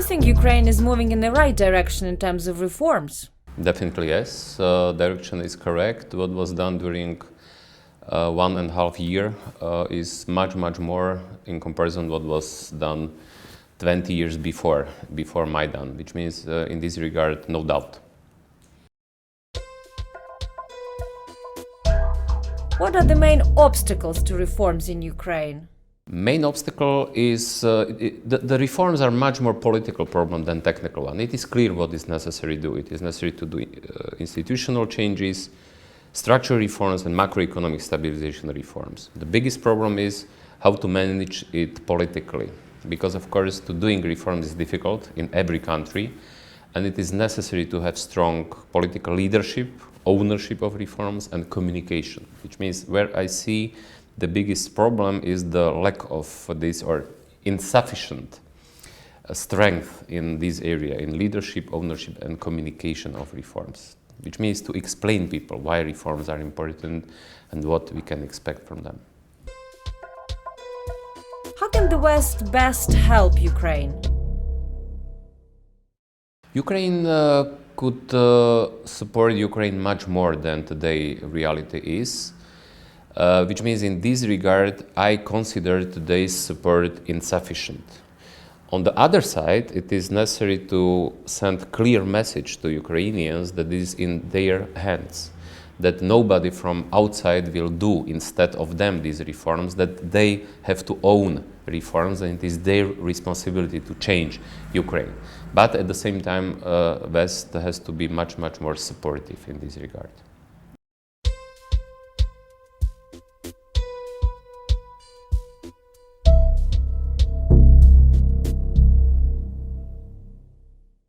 think Ukraine is moving in the right direction in terms of reforms? Definitely yes. Direction is correct. What was done during 1.5 years is much more in comparison what was done 20 years before Maidan, which means in this regard, no doubt. What are the main obstacles to reforms in Ukraine? Main obstacle is the reforms are much more political problem than technical one. It is clear what is necessary to do. It is necessary to do institutional changes, structural reforms and macroeconomic stabilization reforms. The biggest problem is how to manage it politically, because of course to doing reforms is difficult in every country, and it is necessary to have strong political leadership, ownership of reforms and communication, which means where I see the biggest problem is the lack of this or insufficient strength in this area, in leadership, ownership and communication of reforms, which means to explain people why reforms are important and what we can expect from them. How can the West best help Ukraine? Ukraine could support Ukraine much more than today reality is, which means in this regard I consider today's support insufficient. On the other side, it is necessary to send clear message to Ukrainians that it is in their hands, that nobody from outside will do instead of them these reforms, that they have to own reforms and it is their responsibility to change Ukraine. But at the same time, West has to be much more supportive in this regard.